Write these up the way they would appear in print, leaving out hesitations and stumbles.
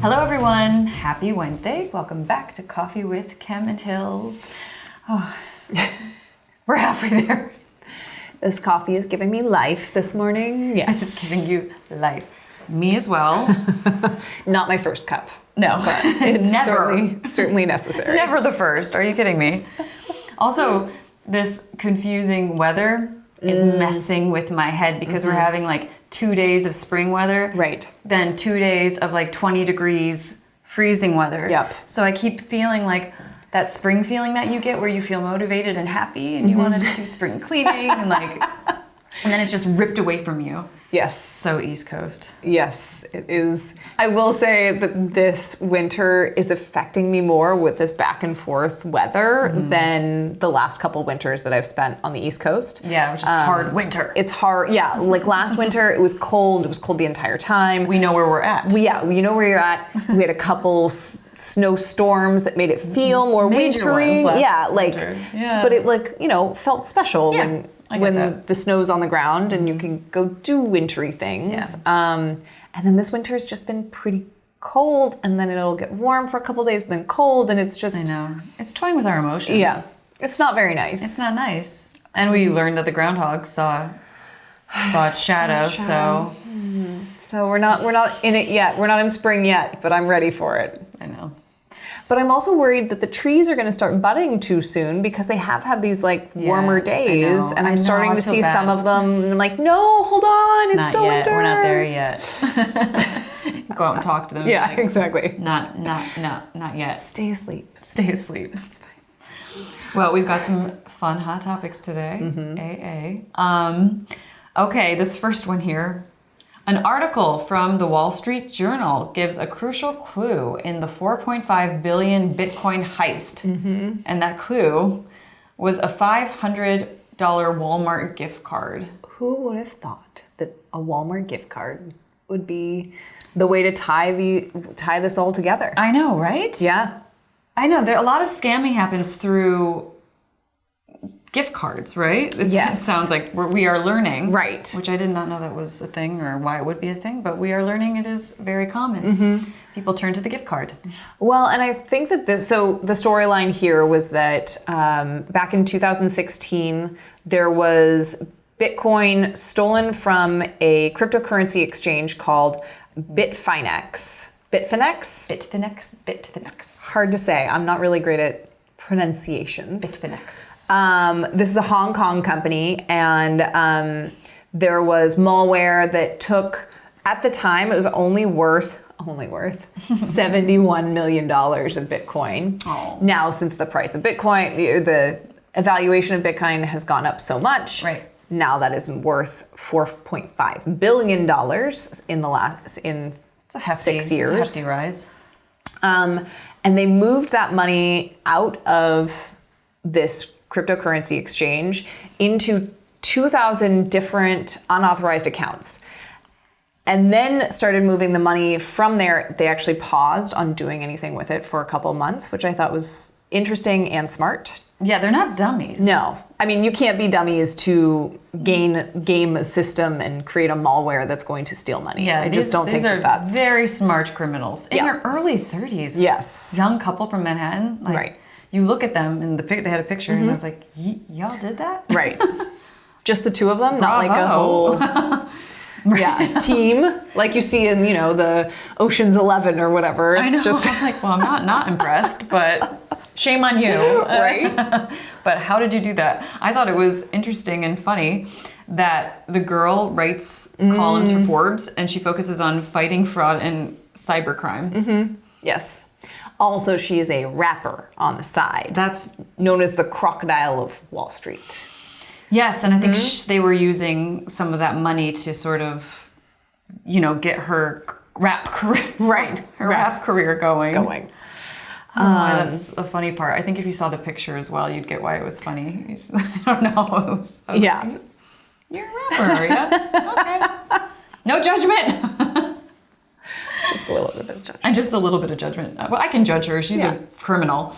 Hello everyone, happy Wednesday. Welcome back to Coffee with Kem and Hills. Oh, we're halfway there. This coffee is giving me life this morning. Yes. It's giving you life. Me as well. Not my first cup. No, but it's never. certainly necessary. Never the first. Are you kidding me? Also, this confusing weather is messing with my head because we're having like 2 days of spring weather. Right. Then 2 days of like 20 degrees freezing weather. Yep. So I keep feeling like that spring feeling that you get where you feel motivated and happy and you want to do spring cleaning and then it's just ripped away from you. Yes. So East Coast. Yes, it is. I will say that this winter is affecting me more with this back and forth weather than the last couple winters that I've spent on the East Coast. Yeah, which is hard winter. It's hard. Yeah, like last winter, it was cold. It was cold the entire time. We know where we're at. You know where you're at. We had a couple snowstorms that made it feel more Major wintry. ones Yeah, winter. Yeah. But it felt special when that. the snow's on the ground and you can go do wintry things. Yeah. And then this winter has just been pretty cold, and then it'll get warm for a couple days, then cold, and it's just... I know. It's toying with our emotions. Yeah. It's not very nice. It's not nice. And we learned that the groundhog saw its shadow, so... So we're not in it yet. We're not in spring yet, but I'm ready for it. I know. But I'm also worried that the trees are going to start budding too soon because they have had these warmer days, and I'm starting to see some of them. And I'm like, no, hold on, it's still winter. We're not there yet. Go out and talk to them. Yeah, exactly. Not yet. Stay asleep. Stay asleep. That's fine. Well, we've got some fun hot topics today. AA. Okay, this first one here. An article from the Wall Street Journal gives a crucial clue in the 4.5 billion Bitcoin heist. And that clue was a $500 Walmart gift card. Who would have thought that a Walmart gift card would be the way to tie this all together? I know, right? Yeah. I know. A lot of scamming happens through gift cards, right? It sounds like we are learning. Right. Which I did not know that was a thing or why it would be a thing, but we are learning it is very common. People turn to the gift card. Well, and I think that the storyline here was that back in 2016, there was Bitcoin stolen from a cryptocurrency exchange called Bitfinex. Bitfinex? Hard to say. I'm not really great at pronunciations. Bitfinex. This is a Hong Kong company, and there was malware that took, at the time, it was only worth $71 million of Bitcoin. Oh. Now, since the price of Bitcoin, the evaluation of Bitcoin has gone up so much, right. Now that is worth $4.5 billion in it's a hefty, 6 years. It's a hefty rise. And they moved that money out of this cryptocurrency exchange into 2,000 different unauthorized accounts. And then started moving the money from there. They actually paused on doing anything with it for a couple of months, which I thought was interesting and smart. Yeah, they're not dummies. No. I mean, you can't be dummies to game a system and create a malware that's going to steal money. Yeah, I just don't think that's... These are very smart criminals. In their early 30s. Yes. Young couple from Manhattan. Right. You look at them, and they had a picture, and I was like, y'all did that? Right. Just the two of them? Not like a whole team, like you see in, the Ocean's 11 or whatever. I know. Just... I'm like, well, I'm not impressed, but shame on you. Right. But how did you do that? I thought it was interesting and funny that the girl writes columns for Forbes, and she focuses on fighting fraud and cybercrime. Yes. Also, she is a rapper on the side. That's known as the Crocodile of Wall Street. Yes, and I think they were using some of that money to sort of, get her rap career, rap career going. That's a funny part. I think if you saw the picture as well, you'd get why it was funny. I don't know. I was like, you're a rapper, are you? Okay. No judgment. Just a little bit of judgment. And just a little bit of judgment. Well, I can judge her. She's a criminal.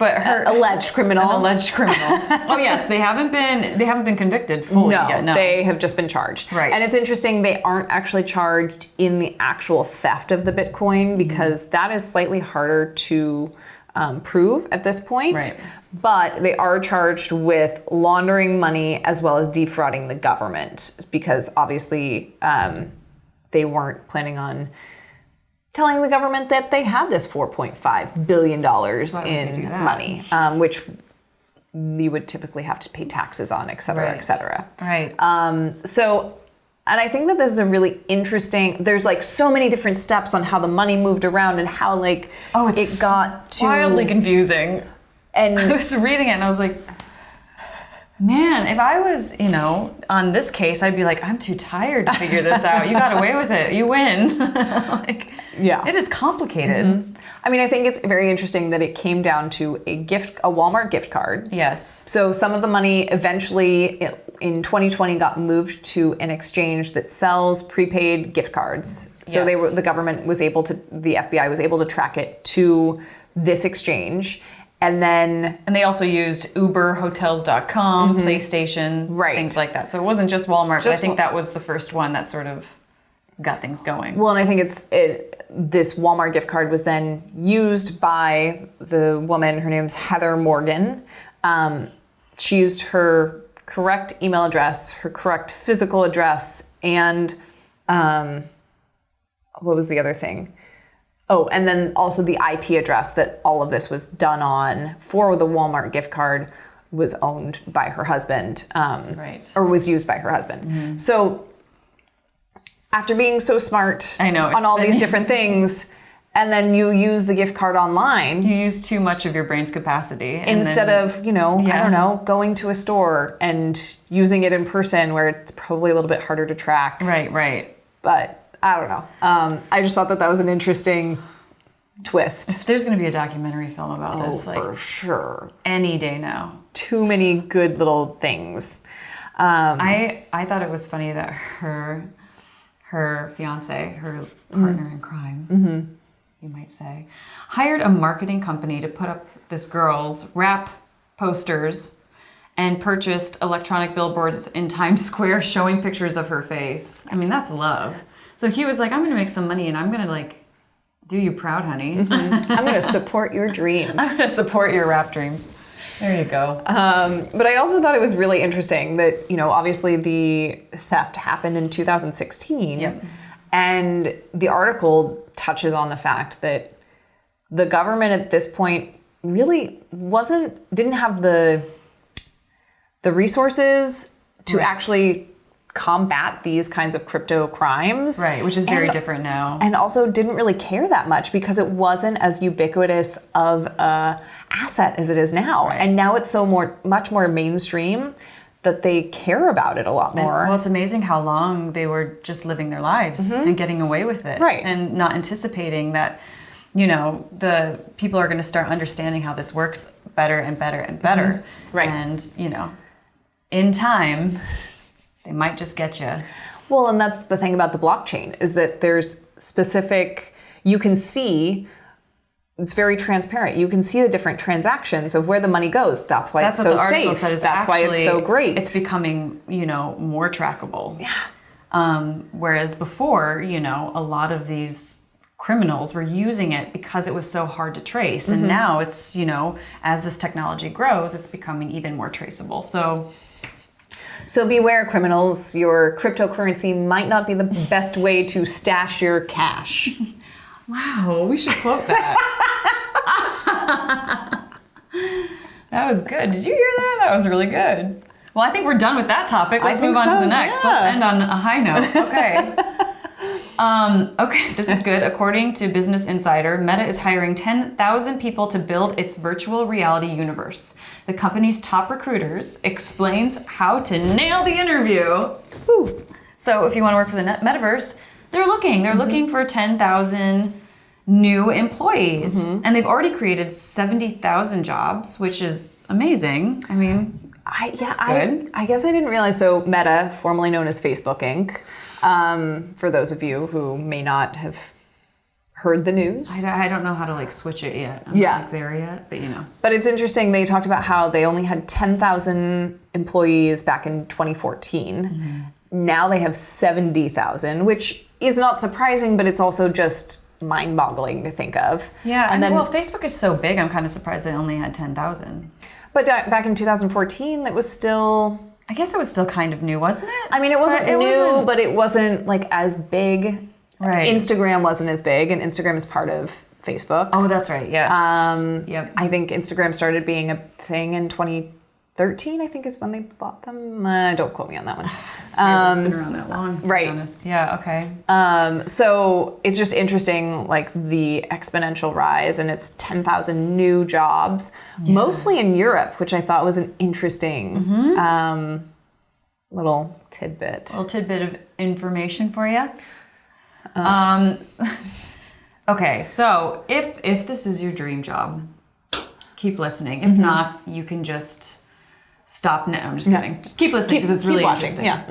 But her alleged criminal. An alleged criminal. Oh yes, they haven't been convicted fully yet. No, they have just been charged. Right. And it's interesting, they aren't actually charged in the actual theft of the Bitcoin because that is slightly harder to prove at this point. Right. But they are charged with laundering money as well as defrauding the government because obviously they weren't planning on telling the government that they had this $4.5 billion in money, which you would typically have to pay taxes on, et cetera, et cetera. Right. And I think that this is a really interesting, there's like so many different steps on how the money moved around and how like it got to... wildly confusing. And I was reading it and I was like, man, if I was, on this case, I'd be like, I'm too tired to figure this out. You got away with it. You win. It is complicated. Mm-hmm. I mean, I think it's very interesting that it came down to a Walmart gift card. Yes. So some of the money eventually in 2020 got moved to an exchange that sells prepaid gift cards. So the government was able to, the FBI was able to track it to this exchange. And they also used Uber, Hotels.com, PlayStation, things like that. So it wasn't just Walmart, but I think that was the first one that sort of got things going. Well, and I think this Walmart gift card was then used by the woman, her name's Heather Morgan. She used her correct email address, her correct physical address, and what was the other thing? Oh, and then also the IP address that all of this was done on for the Walmart gift card was owned by her husband, or was used by her husband. Mm-hmm. So after being so smart on all these different things, and then you use the gift card online. You use too much of your brain's capacity. Instead of, I don't know, going to a store and using it in person where it's probably a little bit harder to track. Right. But I don't know. I just thought that was an interesting twist. There's going to be a documentary film about this. For sure. Any day now. Too many good little things. I thought it was funny that her fiance, her partner in crime, you might say, hired a marketing company to put up this girl's rap posters and purchased electronic billboards in Times Square showing pictures of her face. I mean, that's love. So he was like, I'm going to make some money and I'm going to do you proud, honey. I'm going to support your dreams. I'm going to support your rap dreams. There you go. But I also thought it was really interesting that, obviously the theft happened in 2016. Yep. And the article touches on the fact that the government at this point really didn't have the resources to actually combat these kinds of crypto crimes. Right, which is very different now. And also didn't really care that much because it wasn't as ubiquitous of a asset as it is now. Right. And now it's much more mainstream that they care about it a lot more. Well, it's amazing how long they were just living their lives and getting away with it. Right. And not anticipating that, the people are going to start understanding how this works better and better and better. Right. And, in time, they might just get you. Well, and that's the thing about the blockchain is that there's you can see, it's very transparent. You can see the different transactions of where the money goes. That's why it's so safe. That's why it's so great. It's becoming, more trackable. Yeah. Whereas before, a lot of these criminals were using it because it was so hard to trace. And now it's, as this technology grows, it's becoming even more traceable. So beware, criminals. Your cryptocurrency might not be the best way to stash your cash. Wow, we should quote that. That was good. Did you hear that? That was really good. Well, I think we're done with that topic. Let's move on to the next. Yeah. Let's end on a high note. Okay. Okay, this is good. According to Business Insider, Meta is hiring 10,000 people to build its virtual reality universe. The company's top recruiters explains how to nail the interview. Whew. So if you want to work for the metaverse, they're looking for 10,000 new employees. And they've already created 70,000 jobs, which is amazing. I mean, I guess I didn't realize. So Meta, formerly known as Facebook Inc., for those of you who may not have heard the news. I don't know how to like switch it yet. I'm Yeah. not like there yet, but you know. But it's interesting. They talked about how they only had 10,000 employees back in 2014. Mm-hmm. Now they have 70,000, which is not surprising, but it's also just mind-boggling to think of. Yeah, and then, well, Facebook is so big, I'm kind of surprised they only had 10,000. But back in 2014, it was still... I guess it was still kind of new, wasn't it? I mean, it wasn't new, but it wasn't like as big. Right. Instagram wasn't as big, and Instagram is part of Facebook. Oh, that's right. Yes. Yep. I think Instagram started being a thing in 2013, I think is when they bought them. Don't quote me on that one. It's weird. It's been around that long, to right. be honest. Yeah, okay. So it's just interesting, like the exponential rise, and it's 10,000 new jobs, mostly in Europe, which I thought was an interesting little tidbit. A little tidbit of information for you. Okay, so if this is your dream job, keep listening. If not, you can just stop now. I'm just kidding. Just keep listening because it's really interesting. Yeah.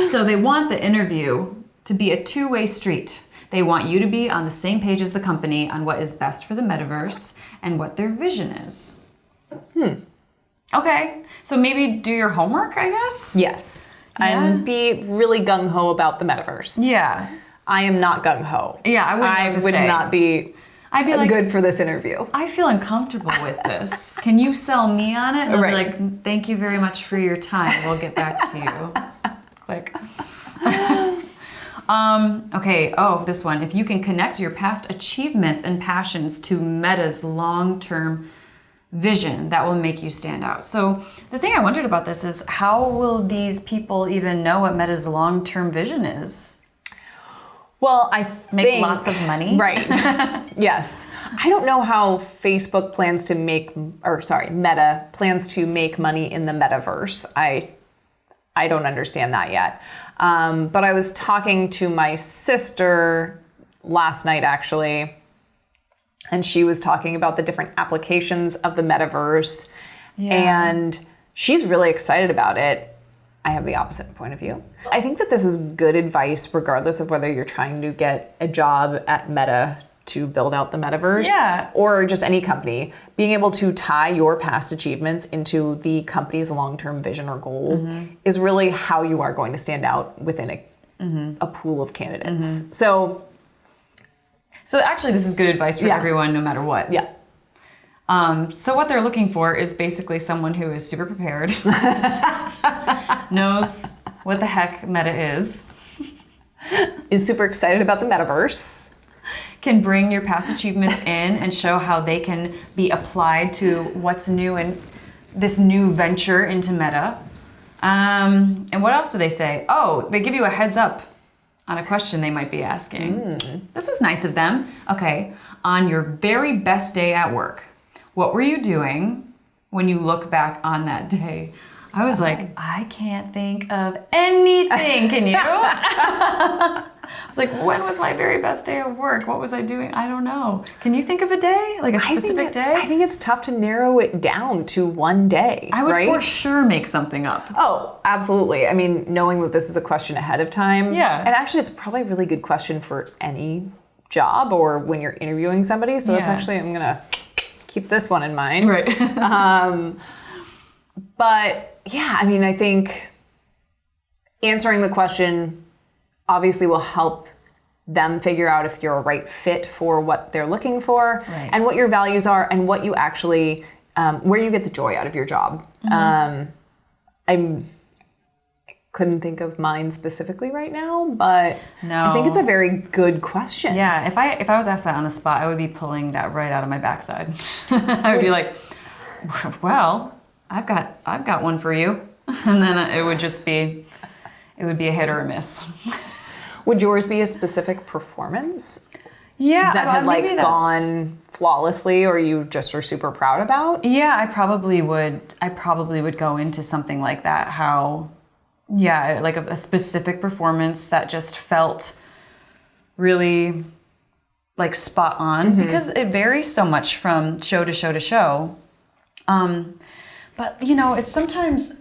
So they want the interview to be a two-way street. They want you to be on the same page as the company on what is best for the metaverse and what their vision is. Okay, so maybe do your homework, I guess? Yes. Yeah. And be really gung-ho about the metaverse. Yeah. I am not gung-ho. Yeah, I would not be I'd be like, good for this interview. I feel uncomfortable with this. Can you sell me on it? And they'll be like, thank you very much for your time. We'll get back to you. Click. Okay, this one. If you can connect your past achievements and passions to Meta's long-term vision, that will make you stand out. So the thing I wondered about this is, how will these people even know what Meta's long-term vision is? Well, I Make lots of money? Right. Yes. I don't know how Meta plans to make money in the metaverse. I don't understand that yet. But I was talking to my sister last night, actually, and she was talking about the different applications of the metaverse, and she's really excited about it. I have the opposite point of view. I think that this is good advice regardless of whether you're trying to get a job at Meta to build out the metaverse or just any company. Being able to tie your past achievements into the company's long-term vision or goal is really how you are going to stand out within a pool of candidates. So actually this is good advice for everyone, no matter what. Yeah. So what they're looking for is basically someone who is super prepared, knows what the heck Meta is super excited about the metaverse, can bring your past achievements in and show how they can be applied to what's new in this new venture into Meta. And what else do they say? Oh, they give you a heads up on a question they might be asking. This was nice of them. Okay, on your very best day at work, what were you doing when you look back on that day? I was like, I can't think of anything. Can you? I was like, when was my very best day of work? What was I doing? I don't know. Can you think of a day? Like a specific day? I think it's tough to narrow it down to one day. I would for sure make something up. Oh, absolutely. I mean, knowing that this is a question ahead of time. Yeah. And actually, it's probably a really good question for any job or when you're interviewing somebody. So that's actually, I'm going to keep this one in mind. Right. But yeah, I mean, I think answering the question obviously will help them figure out if you're a right fit for what they're looking for and what your values are and what you actually, where you get the joy out of your job. I couldn't think of mine specifically right now, but I think it's a very good question. Yeah, if I was asked that on the spot, I would be pulling that right out of my backside. I would be like, well, I've got one for you. And then it would be a hit or a miss. Would yours be a specific performance? Yeah, that had gone flawlessly, or you just were super proud about? Yeah, I probably would go into something like that. Like a specific performance that just felt really like spot on, because it varies so much from show to show to show. But it's sometimes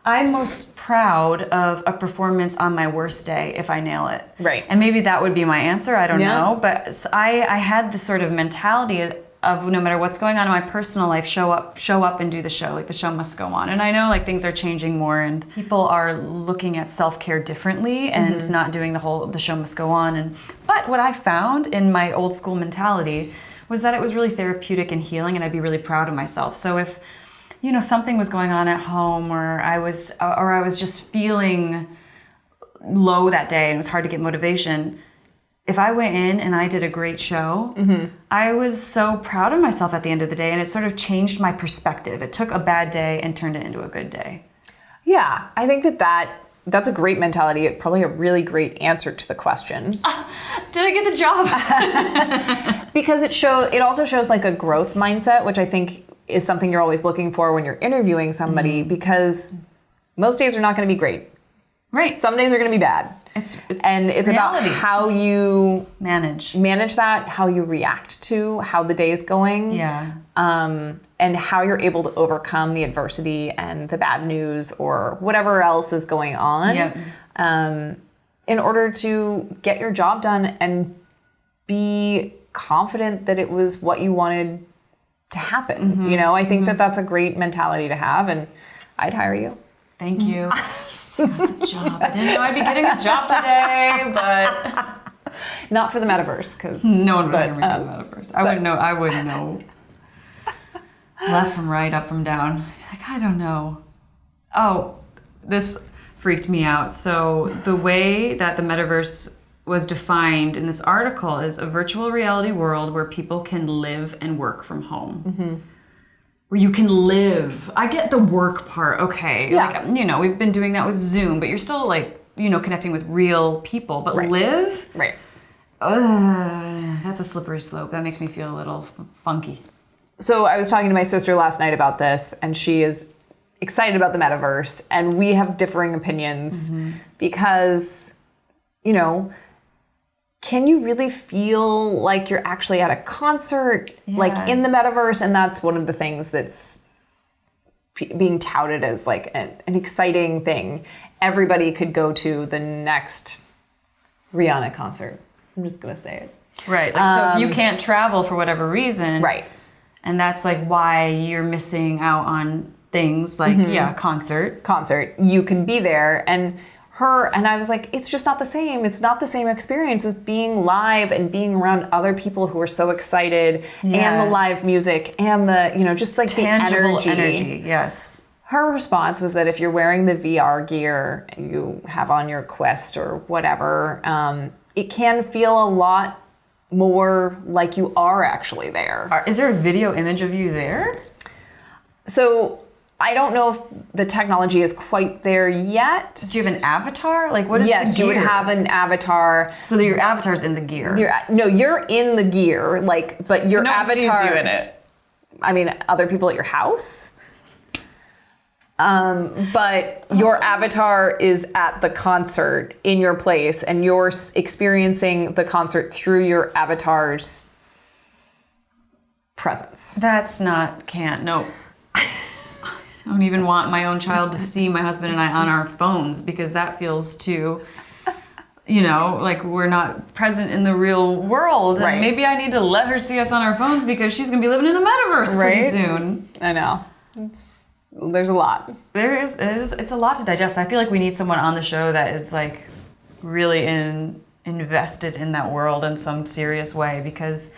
I'm most proud of a performance on my worst day if I nail it. Right. And maybe that would be my answer. I don't know. But I had this sort of mentality of no matter what's going on in my personal life, show up and do the show. Like the show must go on. And I know like things are changing more and people are looking at self-care differently and not doing the show must go on. But what I found in my old school mentality was that it was really therapeutic and healing and I'd be really proud of myself. So if something was going on at home or I was just feeling low that day and it was hard to get motivation, if I went in and I did a great show, I was so proud of myself at the end of the day and it sort of changed my perspective. It took a bad day and turned it into a good day. Yeah, I think that's a great mentality. Probably a really great answer to the question. Did I get the job? Because it also shows like a growth mindset, which I think is something you're always looking for when you're interviewing somebody because most days are not going to be great. Right. Some days are going to be bad. It's reality. About how you manage that, how you react to how the day is going. Yeah. And how you're able to overcome the adversity and the bad news or whatever else is going on. Yep. In order to get your job done and be confident that it was what you wanted to happen. I think that's a great mentality to have and I'd hire you. Thank you. You got the job. I didn't know I'd be getting a job today, but not for the metaverse because no one would hire me for the metaverse. I wouldn't know. Left from right, up from down. Like, I don't know. Oh, this freaked me out. So the way that the metaverse was defined in this article is a virtual reality world where people can live and work from home. Where you can live. I get the work part, okay. Yeah. Like, we've been doing that with Zoom, but you're still like, connecting with real people. But live? Right. That's a slippery slope. That makes me feel a little funky. So I was talking to my sister last night about this, and she is excited about the metaverse, and we have differing opinions because, can you really feel like you're actually at a concert, like in the metaverse? And that's one of the things that's being touted as like an exciting thing. Everybody could go to the next Rihanna concert. I'm just going to say it. Right. Like, so if you can't travel for whatever reason. Right. And that's like why you're missing out on things like, concert. You can be there. And I was like, it's just not the same. It's not the same experience as being live and being around other people who are so excited and the live music and the, just like tangible the energy. Yes. Her response was that if you're wearing the VR gear you have on your Quest or whatever, it can feel a lot more like you are actually there. Is there a video image of you there? So I don't know if the technology is quite there yet. Do you have an avatar? Like, what is the gear? Yes, you would have an avatar. So that your avatar's in the gear. You're in the gear, but your avatar. No one sees you in it. I mean, other people at your house. But your avatar is at the concert in your place, and you're experiencing the concert through your avatar's presence. That's not, no. I don't even want my own child to see my husband and I on our phones because that feels too, like we're not present in the real world. Right. And maybe I need to let her see us on our phones because she's going to be living in the metaverse pretty soon. I know. There's a lot. It's a lot to digest. I feel like we need someone on the show that is like really invested in that world in some serious way because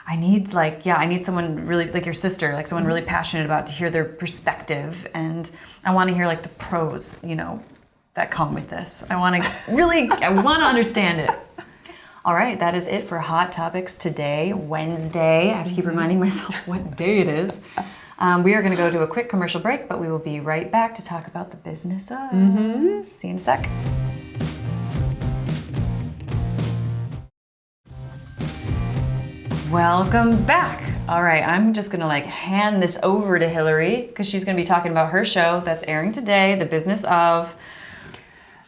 I need someone really like your sister, like someone really passionate about to hear their perspective. And I want to hear like the pros, that come with this. I want to understand it. All right, that is it for Hot Topics today, Wednesday. I have to keep reminding myself what day it is. We are going to go to a quick commercial break, but we will be right back to talk about the business of. See you in a sec. Welcome back. All right, I'm just going to hand this over to Hillary because she's going to be talking about her show that's airing today, The Business of.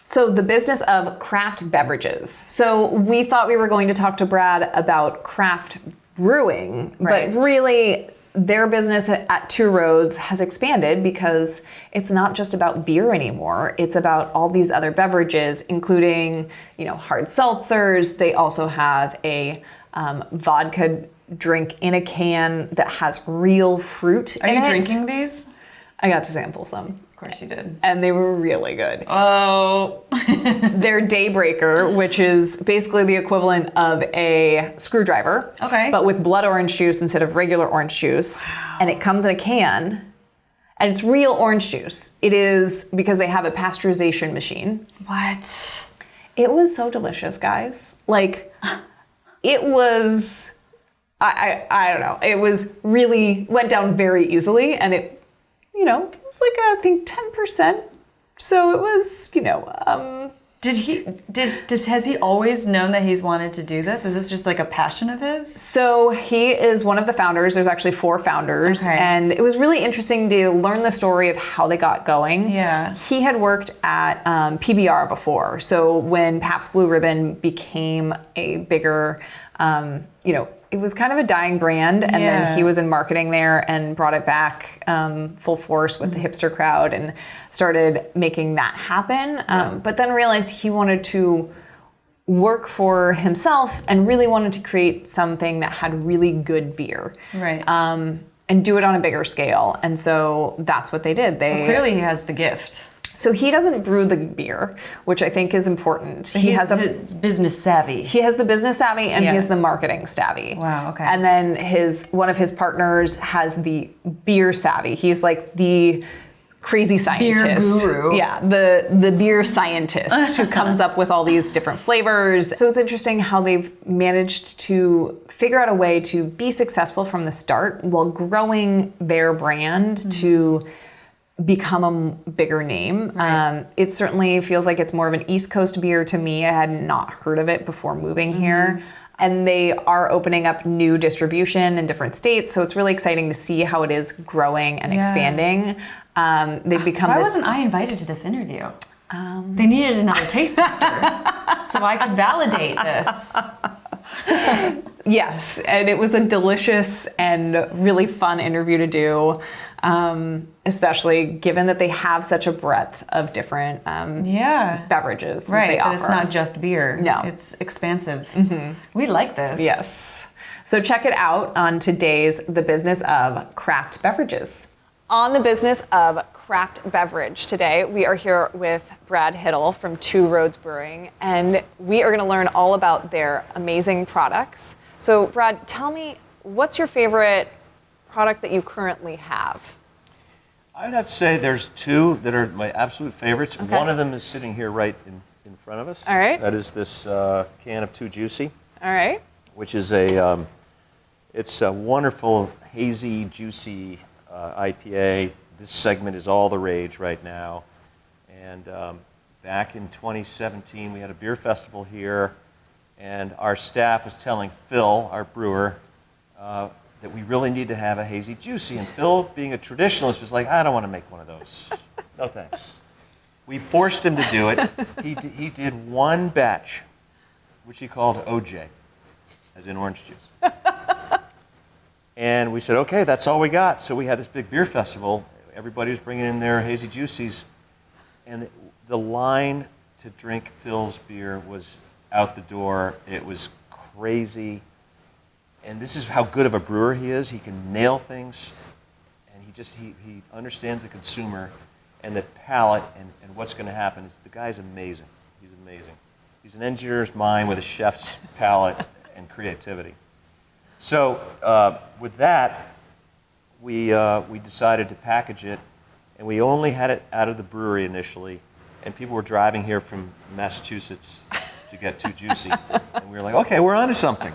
So the business of craft beverages. So we thought we were going to talk to Brad about craft brewing, but really their business at Two Roads has expanded because it's not just about beer anymore. It's about all these other beverages, including, hard seltzers. They also have a vodka drink in a can that has real fruit in it. Are you drinking these? I got to sample some. Of course you did. And they were really good. Oh. They're Daybreaker, which is basically the equivalent of a screwdriver. Okay. But with blood orange juice instead of regular orange juice. Wow. And it comes in a can. And it's real orange juice. It is because they have a pasteurization machine. What? It was so delicious, guys. Like, it was, I don't know. It was really, went down very easily. And it, it was like, I think 10%. So it was, Has he always known that he's wanted to do this? Is this just like a passion of his? So he is one of the founders. There's actually 4 founders. Okay. And it was really interesting to learn the story of how they got going. Yeah. He had worked at PBR before. So when Pabst Blue Ribbon became a bigger, it was kind of a dying brand, and then he was in marketing there and brought it back full force with the hipster crowd and started making that happen. But then realized he wanted to work for himself and really wanted to create something that had really good beer. Right. And do it on a bigger scale. And so that's what they did. Clearly he has the gift. So he doesn't brew the beer, which I think is important. He has business savvy. He has the business savvy and he has the marketing savvy. Wow, okay. And then one of his partners has the beer savvy. He's like the crazy scientist. Beer guru. Yeah, the beer scientist who comes up with all these different flavors. So it's interesting how they've managed to figure out a way to be successful from the start while growing their brand to become a bigger name. Right. It certainly feels like it's more of an East Coast beer to me. I had not heard of it before moving here. And they are opening up new distribution in different states. So it's really exciting to see how it is growing and expanding. They've become Why wasn't I invited to this interview? They needed another taste tester so I could validate this. Yes, and it was a delicious and really fun interview to do, especially given that they have such a breadth of different beverages that they offer. That it's not just beer. No. It's expansive. We like this. Yes. So check it out on today's The Business of Craft Beverages. On The Business of Craft Beverage today, we are here with Brad Hittle from Two Roads Brewing, and we are going to learn all about their amazing products. So Brad, tell me, what's your favorite product that you currently have? I'd have to say there's 2 that are my absolute favorites. Okay. One of them is sitting here right in front of us. All right. That is this can of Too Juicy. All right. Which is it's a wonderful, hazy, juicy IPA. This segment is all the rage right now. And back in 2017, we had a beer festival here, and our staff was telling Phil, our brewer, that we really need to have a hazy juicy. And Phil, being a traditionalist, was like, I don't want to make one of those. No thanks. We forced him to do it. He did one batch, which he called OJ, as in orange juice. And we said, okay, that's all we got. So we had this big beer festival. Everybody was bringing in their hazy juicies. And the line to drink Phil's beer was out the door. It was crazy. And this is how good of a brewer he is. He can nail things. And he understands the consumer and the palate and what's going to happen. The guy's amazing. He's amazing. He's an engineer's mind with a chef's palate and creativity. So with that, we decided to package it, and we only had it out of the brewery initially, and people were driving here from Massachusetts to get Too Juicy, and we were like, okay, we're onto something.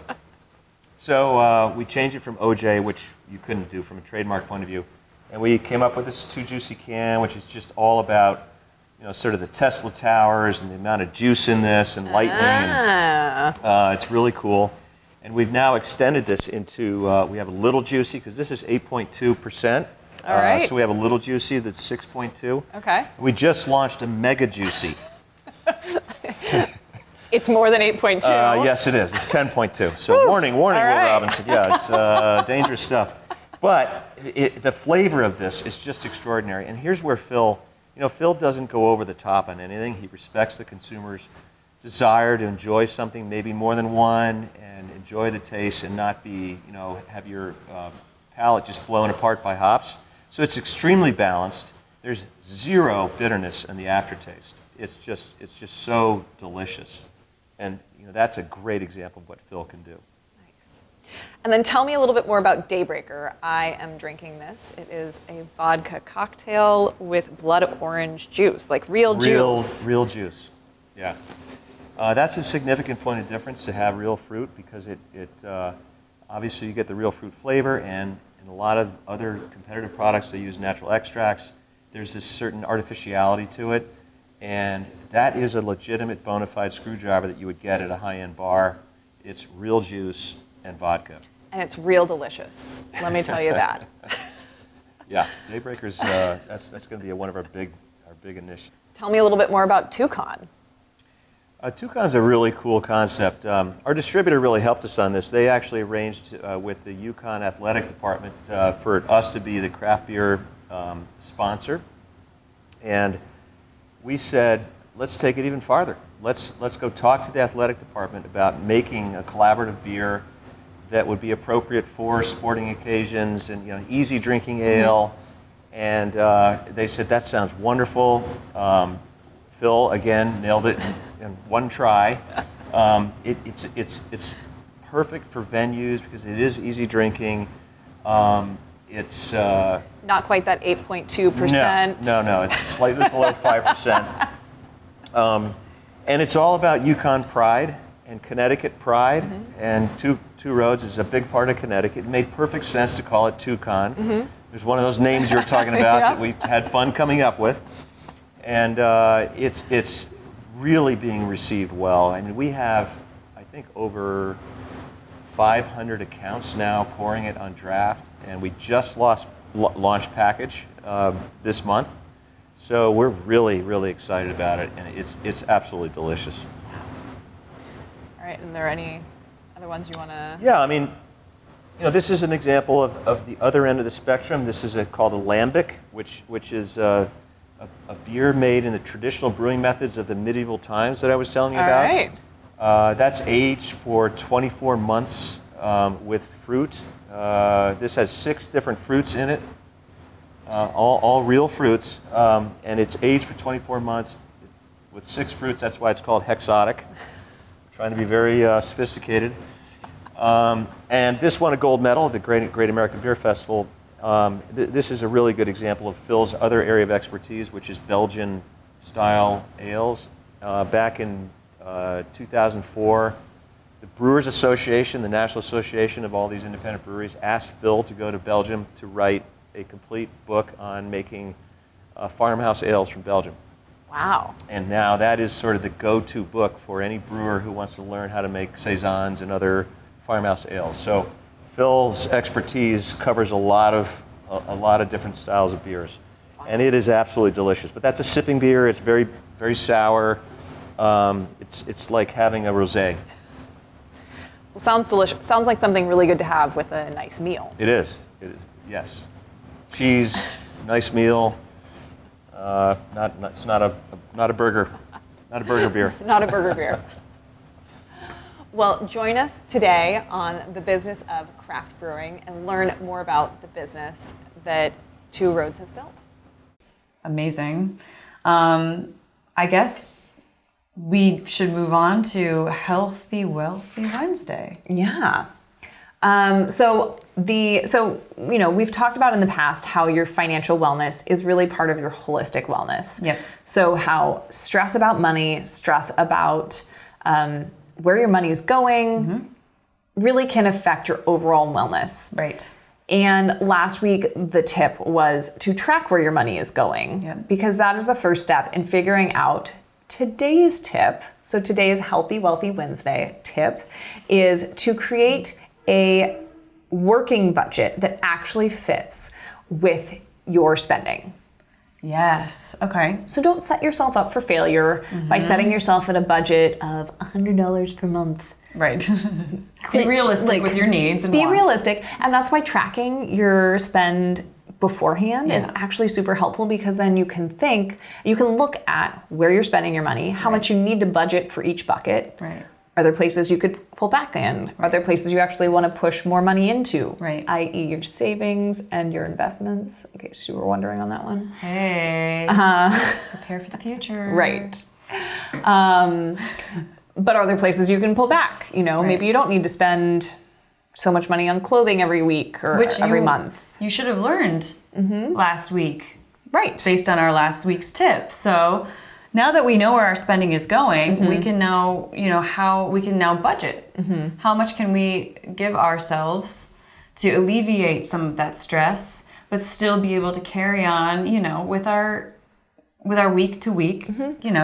So we changed it from OJ, which you couldn't do from a trademark point of view, and we came up with this Too Juicy can, which is just all about, sort of the Tesla towers and the amount of juice in this and lightning. And, it's really cool. And we've now extended this into, we have a Little Juicy, because this is 8.2%. All right. So we have a Little Juicy that's 6.2. Okay. We just launched a Mega Juicy. It's more than 8.2. Yes, it is. It's 10.2. So warning, All Will right. Robinson. Yeah, it's dangerous stuff. But the flavor of this is just extraordinary. And here's where Phil doesn't go over the top on anything. He respects the consumer's desire to enjoy something, maybe more than one, and enjoy the taste and not be, have your palate just blown apart by hops. So it's extremely balanced. There's zero bitterness in the aftertaste. It's just so delicious. And that's a great example of what Phil can do. Nice. And then tell me a little bit more about Daybreaker. I am drinking this. It is a vodka cocktail with blood orange juice, like real juice. Real juice, yeah. That's a significant point of difference to have real fruit because it obviously you get the real fruit flavor, and in a lot of other competitive products they use natural extracts. There's this certain artificiality to it, and that is a legitimate bona fide screwdriver that you would get at a high-end bar. It's real juice and vodka. And it's real delicious, let me tell you that. Yeah, Daybreaker's, that's going to be one of our big initiatives. Tell me a little bit more about Toucan. Toucan's a really cool concept. Our distributor really helped us on this. They actually arranged with the Yukon Athletic Department for us to be the craft beer sponsor. And we said, let's take it even farther. Let's go talk to the athletic department about making a collaborative beer that would be appropriate for sporting occasions and easy drinking ale. And they said, that sounds wonderful. Phil, again, nailed it in one try. It's perfect for venues because it is easy drinking. It's not quite that 8.2%. No, it's slightly below 5%. And it's all about Yukon pride and Connecticut pride. And Two Roads is a big part of Connecticut. It made perfect sense to call it Toucan. There's one of those names you were talking about that we had fun coming up with. And it's really being received well. I mean, we have, I think, over 500 accounts now pouring it on draft, and we just launched package this month. So we're really, really excited about it, and it's absolutely delicious. All right, and are there any other ones you want to? Yeah, I mean, this is an example of the other end of the spectrum. This is called a Lambic, which is a beer made in the traditional brewing methods of the medieval times that I was telling you about. All right. That's aged for 24 months with fruit. This has 6 different fruits in it, all real fruits, and it's aged for 24 months with 6 fruits. That's why it's called hexotic. Trying to be very sophisticated. And this won a gold medal at the Great American Beer Festival. This is a really good example of Phil's other area of expertise, which is Belgian style ales. Back in 2004, the Brewers Association, the National Association of all these independent breweries, asked Phil to go to Belgium to write a complete book on making farmhouse ales from Belgium. Wow. And now that is sort of the go-to book for any brewer who wants to learn how to make saisons and other farmhouse ales. So Phil's expertise covers a lot of different styles of beers, and it is absolutely delicious. But that's a sipping beer. It's very, very sour. It's like having a rosé. Well, sounds delicious. Sounds like something really good to have with a nice meal. It is. Yes. Cheese, nice meal. It's not a burger. Not a burger beer. Not a burger beer. Well, join us today on the business of craft brewing and learn more about the business that Two Roads has built. Amazing. I guess we should move on to Healthy Wealthy Wednesday. Yeah. So we've talked about in the past how your financial wellness is really part of your holistic wellness. Yep. So how stress about money, stress about where your money is going really can affect your overall wellness. Right. And last week, the tip was to track where your money is going, because that is the first step in figuring out today's tip. So today's Healthy Wealthy Wednesday tip is to create a working budget that actually fits with your spending. Yes. Okay. So don't set yourself up for failure by setting yourself at a budget of $100 per month Right. Be realistic with your needs and be wants. realistic. And that's why tracking your spend beforehand is Yeah. actually super helpful, because then you can look at where you're spending your money, how much you need to budget for each bucket. Right. Are there places you could pull back in? Are there places you actually want to push more money into? Right. i.e. your savings and your investments, in case you were wondering on that one. Hey. Prepare for the future. Right. But are there places you can pull back? Maybe you don't need to spend so much money on clothing every week or every month. You should have learned last week. Right. Based on our last week's tip. So now that we know where our spending is going, we can know, how we can now budget. How much can we give ourselves to alleviate some of that stress, but still be able to carry on, with our week to week,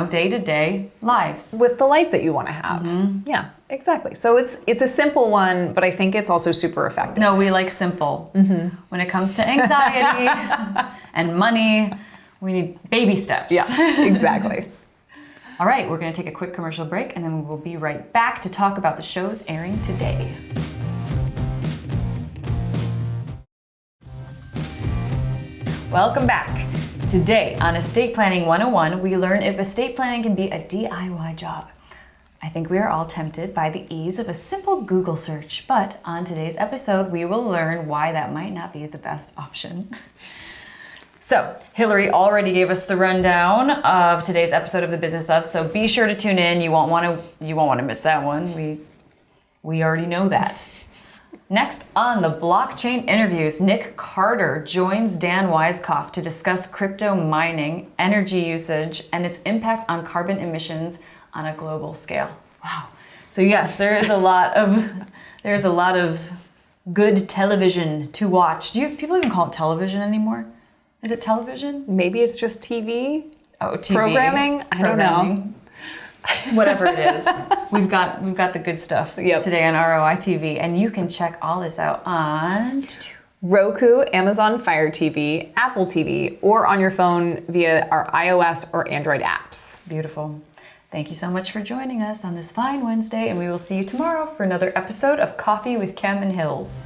day to day lives. With the life that you want to have. Yeah, exactly. So it's a simple one, but I think it's also super effective. No, we like simple. When it comes to anxiety and money, we need baby steps. Yeah, exactly. All right, we're going to take a quick commercial break, and then we'll be right back to talk about the shows airing today. Welcome back. Today on Estate Planning 101, we learn if estate planning can be a DIY job. I think we are all tempted by the ease of a simple Google search, but on today's episode, we will learn why that might not be the best option. So, Hillary already gave us the rundown of today's episode of The Business Of, so be sure to tune in. You won't want to miss that one. We already know that. Next on the blockchain interviews, Nick Carter joins Dan Weiskopf to discuss crypto mining, energy usage, and its impact on carbon emissions on a global scale. Wow. So yes, there's a lot of good television to watch. Do people even call it television anymore? Is it television? Maybe it's just TV? Oh, TV. Programming? I don't know. Whatever it is. We've got the good stuff today on ROI TV, and you can check all this out on Roku, Amazon Fire TV, Apple TV, or on your phone via our iOS or Android apps. Beautiful. Thank you so much for joining us on this fine Wednesday, and we will see you tomorrow for another episode of Coffee with Kem and Hills.